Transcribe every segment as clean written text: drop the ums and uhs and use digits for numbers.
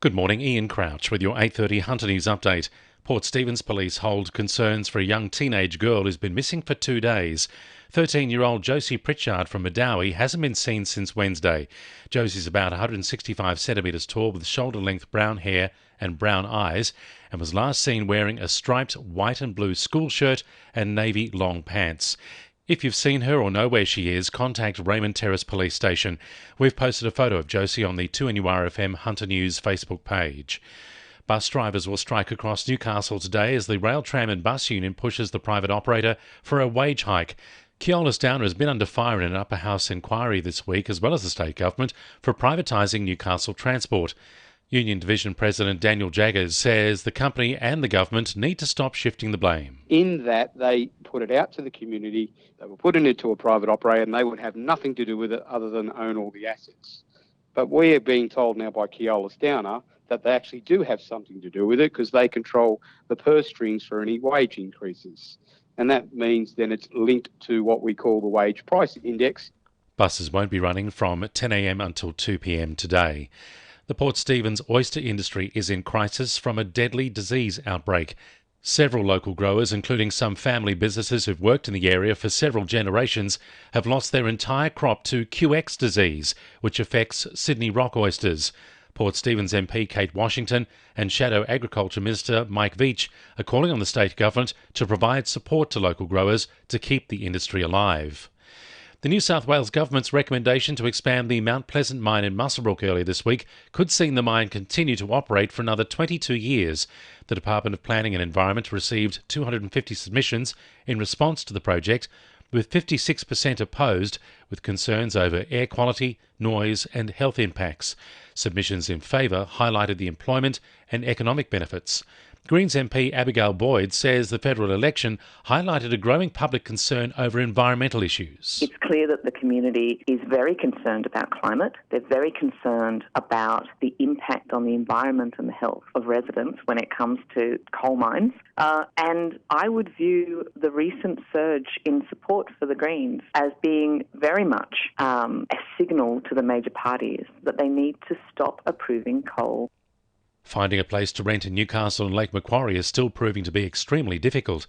Good morning, Ian Crouch with your 8:30 Hunter News update. Port Stephens police hold concerns for a young teenage girl who's been missing for 2 days. 13-year-old Josie Pritchard from Madawi hasn't been seen since Wednesday. Josie's about 165 centimetres tall with shoulder-length brown hair and brown eyes and was last seen wearing a striped white and blue school shirt and navy long pants. If you've seen her or know where she is, contact Raymond Terrace Police Station. We've posted a photo of Josie on the 2NURFM Hunter News Facebook page. Bus drivers will strike across Newcastle today as the Rail, Tram and Bus Union pushes the private operator for a wage hike. Keolis Downer has been under fire in an upper house inquiry this week, as well as the state government, for privatising Newcastle Transport. Union Division President Daniel Jaggers says the company and the government need to stop shifting the blame. In that they put it out to the community, they were putting it to a private operator and they would have nothing to do with it other than own all the assets. But we are being told now by Keolis Downer that they actually do have something to do with it because they control the purse strings for any wage increases. And that means then it's linked to what we call the wage price index. Buses won't be running from 10 a.m. until 2 p.m. today. The Port Stephens oyster industry is in crisis from a deadly disease outbreak. Several local growers, including some family businesses who've worked in the area for several generations, have lost their entire crop to QX disease, which affects Sydney rock oysters. Port Stephens MP Kate Washington and Shadow Agriculture Minister Mike Veitch are calling on the state government to provide support to local growers to keep the industry alive. The New South Wales Government's recommendation to expand the Mount Pleasant mine in Muswellbrook earlier this week could see the mine continue to operate for another 22 years. The Department of Planning and Environment received 250 submissions in response to the project, with 56% opposed, with concerns over air quality, noise and health impacts. Submissions in favour highlighted the employment and economic benefits. Greens MP Abigail Boyd says the federal election highlighted a growing public concern over environmental issues. It's clear that the community is very concerned about climate. They're very concerned about the impact on the environment and the health of residents when it comes to coal mines. And I would view the recent surge in support for the Greens as being very much a signal to the major parties that they need to stop approving coal. Finding a place to rent in Newcastle and Lake Macquarie is still proving to be extremely difficult.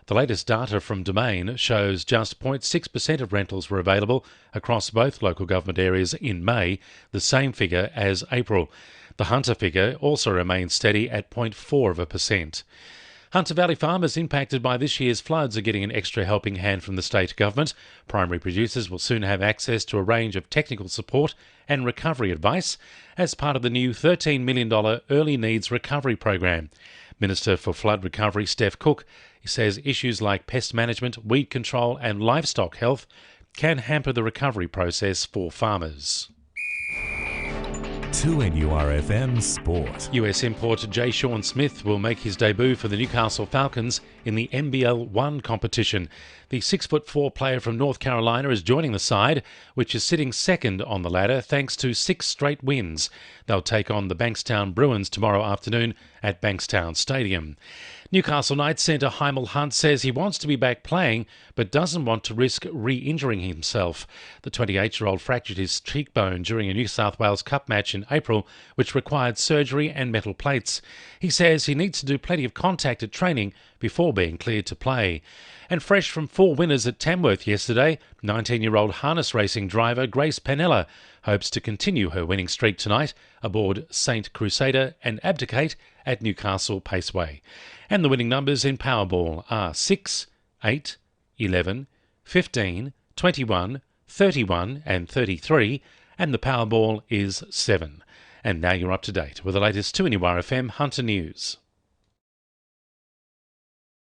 The latest data from Domain shows just 0.6% of rentals were available across both local government areas in May, the same figure as April. The Hunter figure also remains steady at 0.4%. Hunter Valley farmers impacted by this year's floods are getting an extra helping hand from the state government. Primary producers will soon have access to a range of technical support and recovery advice as part of the new $13 million Early Needs Recovery Program. Minister for Flood Recovery Steph Cook says issues like pest management, weed control and livestock health can hamper the recovery process for farmers. 2NURFM Sport. US importer Jay Sean Smith will make his debut for the Newcastle Falcons in the NBL 1 competition. The 6'4" player from North Carolina is joining the side, which is sitting second on the ladder thanks to 6 straight wins. They'll take on the Bankstown Bruins tomorrow afternoon at Bankstown Stadium. Newcastle Knights centre Hymel Hunt says he wants to be back playing but doesn't want to risk re-injuring himself. The 28-year-old fractured his cheekbone during a New South Wales Cup match in April, which required surgery and metal plates. He says he needs to do plenty of contact at training before being cleared to play. And fresh from 4 winners at Tamworth yesterday, 19-year-old harness racing driver Grace Panella hopes to continue her winning streak tonight aboard Saint Crusader and Abdicate at Newcastle Paceway. And the winning numbers in Powerball are 6, 8, 11, 15, 21, 31 and 33, and the Powerball is 7. And now you're up to date with the latest 2NURFM Hunter News.